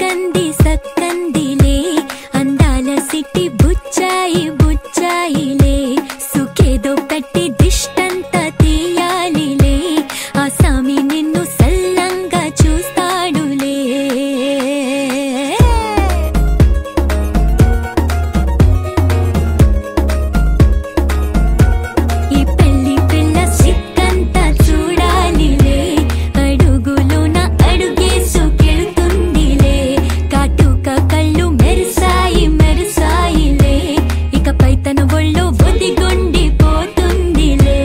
సక్కంది సక్కందిలే అందాల సిట్టి బుచ్చాయి బుచ్చాయిలే సుఖేదో పెట్టి దిష్టంతా తీయాలిలే ఆ సామి నిన్ను సల్లంగా చూస్తాడులే ఈ పెళ్లి పిల్ల సిక్కంతా చూడాలిలే అడుగులోన అడుగేసుకెళ్తుందిలే కాటుక కళ్ళు మెరిసాయి మెరిసాయిలే ఇకపై తన ఒళ్ళో ఒదిగొండిపోతుందిలే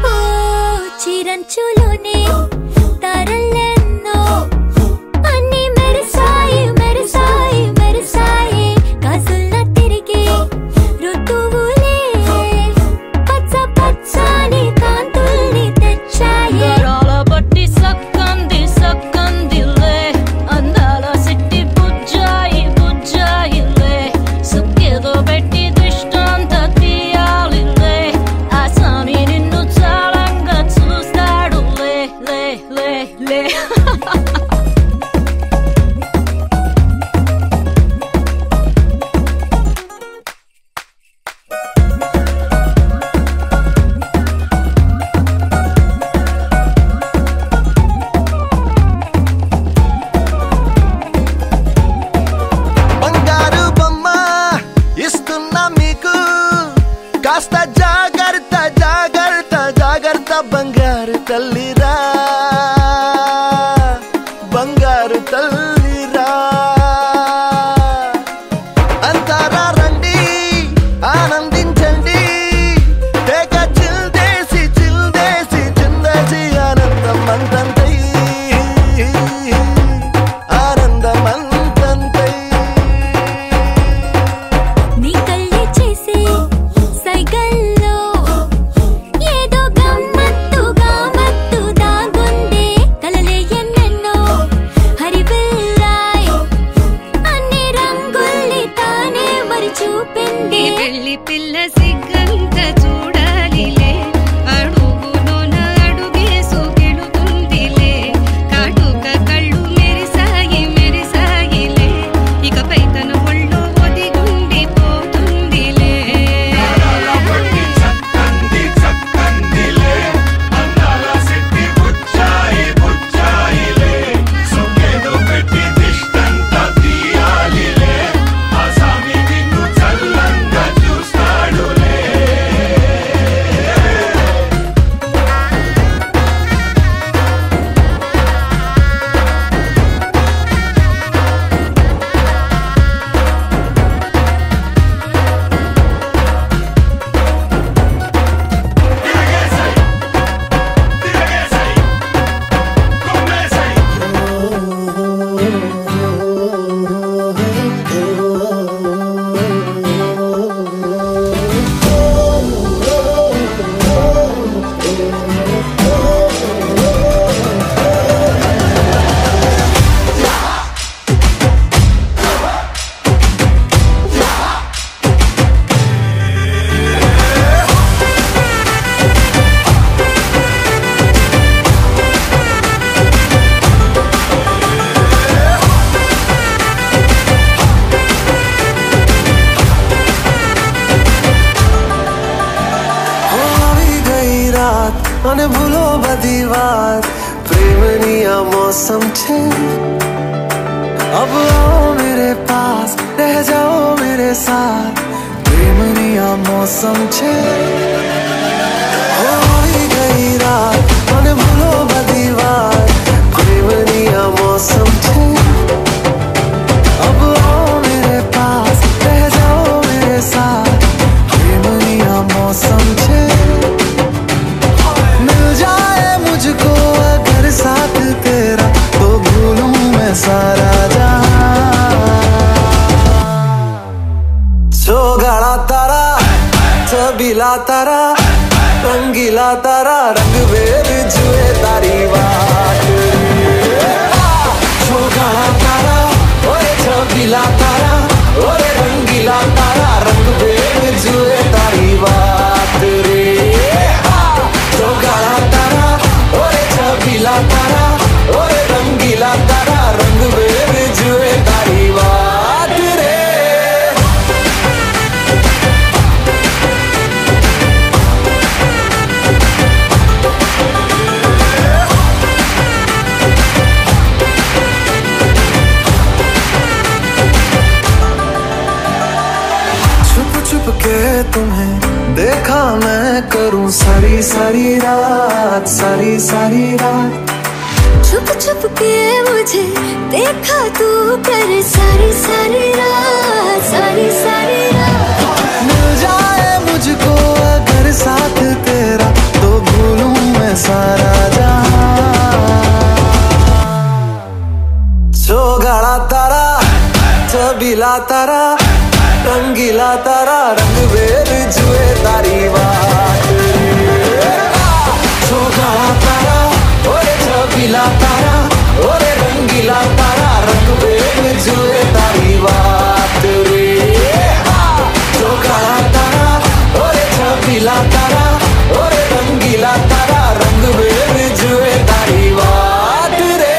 ఓ చిరంచులోనే తారలెన్నో అన్ని మెరిసాయి మెరిసాయి మెరిసాయి కాసుల్న తిరిగి ఋతువులే పచ్చ పచ్చని కాంతుల్ని తెచ్చాయి గరాల బట్టి సక్కంది సక్కందిలే అందాల సిట్టి బుజ్జాయి బుజ్జాయిలే సుఖేదో పెట్టి దిష్టంతా తీయాలిలే ఆ సామి నిన్ను చాలంగా చూస్తాడులే లే లే లే బంగారు బొమ్మ ఇస్తున్నా మీకు కాస్త జాగ్రత్త జాగ్రత్త జాగ్రత్త బంగారు తల్లిరా బంగారు తల్లిరా అంతారా రండి ఆనందించండి తెగ చిల్దేసి చిల్దేసి చిందేసి ఆనందం అంతంతై ఆనందం అంతంతై నీ కళ్ళే చేసే సైగల్లో ఏదో గమ్మత్తుగా మత్తు దాగుందే కలలే ఎన్నెన్నో హరివిల్లాయ్ అన్ని రంగుల్ని తానే మరి చూపింది పెళ్లి పిల్ల సిగ్గంత చూడాలిలే అడుగులోన అడుగేసుకెళుతుందిలే కాటుక కళ్ళు మెరిసాయి మెరిసాయిలే ఇకపై తన ఒళ్ళో ఒదిగుండిపోతుందిలే અને ભૂલો બધી વાત પ્રેમની આ મૌસમ છે अब आओ मेरे पास रह जाओ मेरे साथ प्रेमनी आ मौसम छे होई गई रात અને ભૂલો બધી વાત પ્રેમની આ मौसम छे अब आओ मेरे पास रह जाओ मेरे साथ प्रेमनी आ मौसम छे मिल जाए मुझको अगर साथ तेरा तो भूलूं मैं सारा जहां सो गाड़ा तारा छबीला तारा रंगीला तारा रंग वेद जुए तारी बात जो काला तारा ओए छबीला तारा ओरे रंगीला तारा रंग वेद जुए तारी बात रे जो काला तारा ओरे छबीला तारा ओरे रंगीला तारा रंग वेद जुए तारी बात रे छुप के तुम्हें देखा मैं करूं सारी सारी रात सारी सारी रात छुप छुप के मुझे देखा तू कर सारी सारी रात सारी सारी रात मिल जाए मुझको अगर साथ तेरा तो भूलूं मैं सारा जहां जो गाड़ा तारा छबीला तारा रंगीला तारा रंग वेद जुए तारी बात जो गाड़ा तारा ओरे छबीला तारा ओरे रंगीला तारा रंग वेद जुए तारी बात रे जो गाड़ा तारा ओरे छबीला तारा ओरे रंगीला तारा रंग वेद जुए तारी बात रे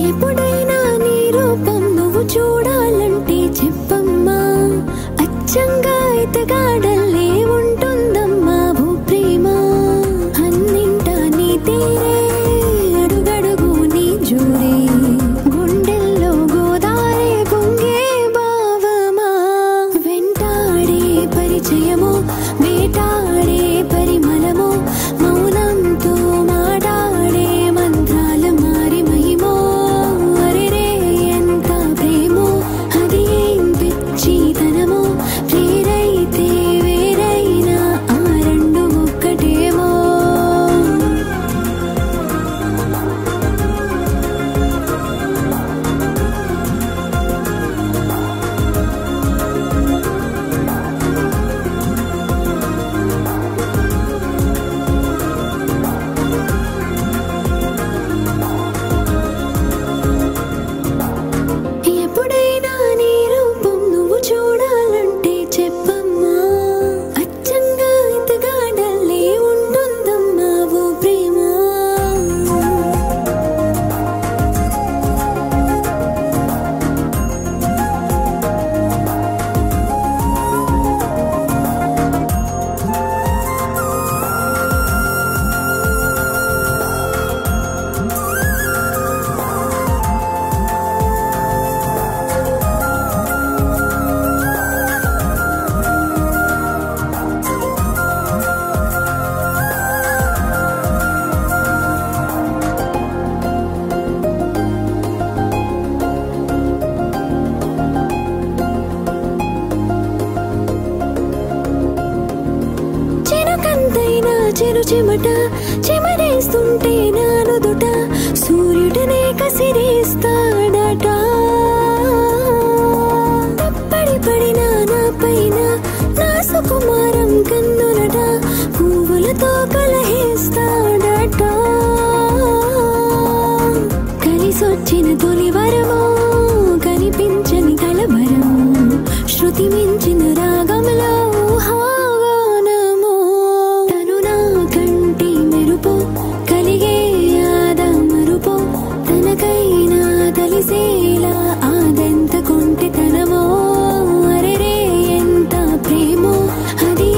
ఎప్పుడైనా నీ రూపం నువ్వు చూడాలంటే చెప్పమ్మా అచ్చంగా ఎతగాడల్లే ఉంటుందమ్మా భూ ప్రేమ అన్నింట నీ తీరే అడుగడుగు నీ జూరే గుండెల్లో గోదారే పొంగే భావమా వెంటాడే పరిచయము వేటాడే పరిమళము మౌనంతో మాట్లాడే మంత్రాల మారి మహిమో అరెరే ఎంత ప్రేమో అది ఏం పిచ్చితనమో ప్రేరైతే వేరైనా ఆ రెండు ఒక్కటేమో ఎప్పుడైనా నీ రూపం నువ్వు చూడాలంటే చెప్పమ్మా అచ్చంగా ఎతగాడల్లే ఉంటుందమ్మా ఓ ప్రేమ చిరుకంతైనా చిరు చెమట చెమరేస్తుంటే నా నుదుట సూర్యుడనే కసిరేస్తాడట తప్పడి పడినా నా పైన నా సుకుమారం కన్నులట పువ్వులతో కలహిస్తాడట కలిసొచ్చిన తొలి వరమో కనిపించని కలవరం శృతి మించిన రాగంలో హాగానమో తను నా కంటి మెరుపో కలిగే ఆద మరుపో తనకైనా తెలిసేలా ఆదెంత కొంటెతనమో అరెరే ఎంత ప్రేమో అది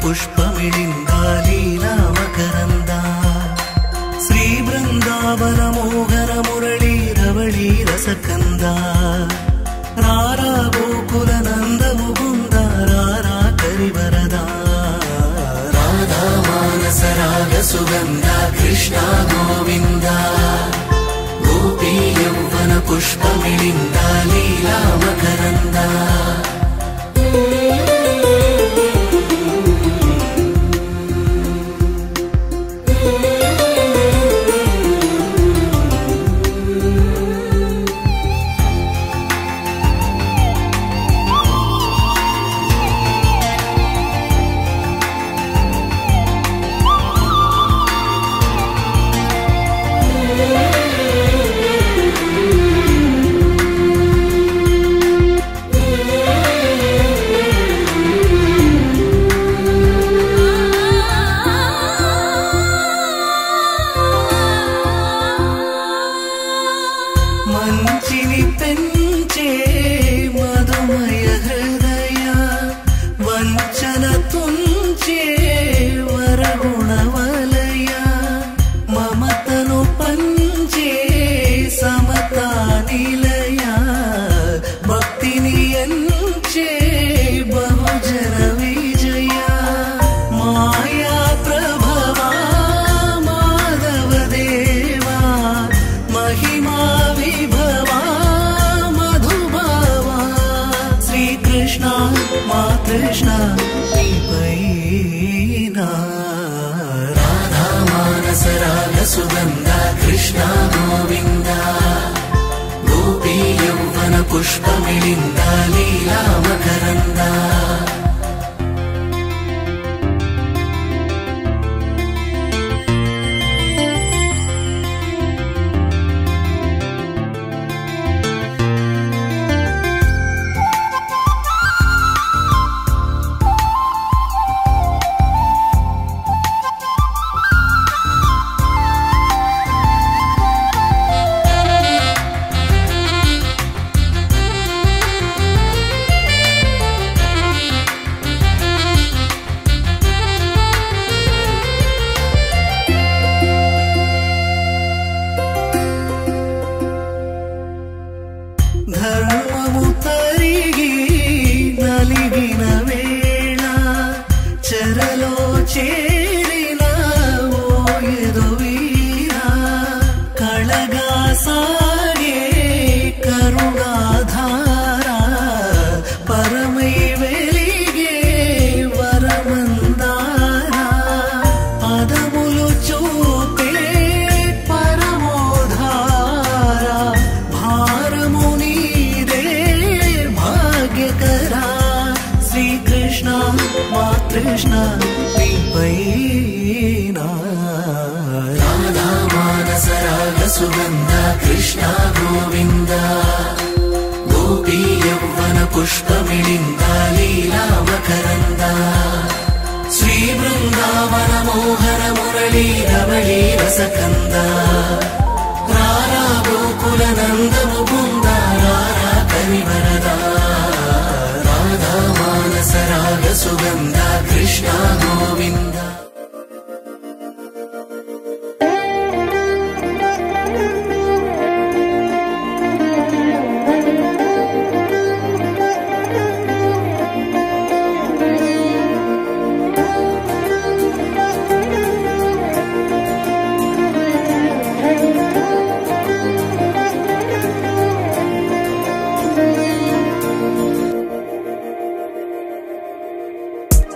पुष्पमिलिन्द लीला मकरन्द श्री वृन्दावन मोहन मुरली रवळी रसकन्द रारा गोकुल नंद मुकुन्द रारा करिवरद राधा मानस राग सुगन्ध कृष्ण गोविन्द गोपी यौवन पुष्पमिलिन्द लीला मकरन्द మంచిని పెంచే మధుమయ హృదయ వంచన తుంచే వరగుణవలయ మమతను పంచే సమతా నిలయ భక్తిని ఎంచే బహుజన విజయ మాయా ప్రభవా మాధవ దేవా महिमा विभवा मधुभावा श्री कृष्ण मा कृष्ण पैना राधा मानस राग सुगंध कृष्ण गोविंद गोपी यौवन पुष्पमिलिन्द लीला मकरन्द ధర్మము తరిగి నలిగిన వేళ చెరలో చేరిన ఓయదు వీరా కళగా సాగే కరుణాధార పరమై వెలిగే వరమందార పదములు చూపే పరమోధార భారము श्री कृष्ण मा कृष्ण पैना राधा मानस राग सुगंध कृष्ण गोविंद गोपी यौवन पुष्पमिलिन्द लीला मकरन्द श्री वृंदावन मोहन मुरली रवळी रसकन्द रारा गोकुल नंद मुकुन्द रारा करिवरद राधा मानस राग सुगंध कृष्ण गोविंद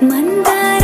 मंदार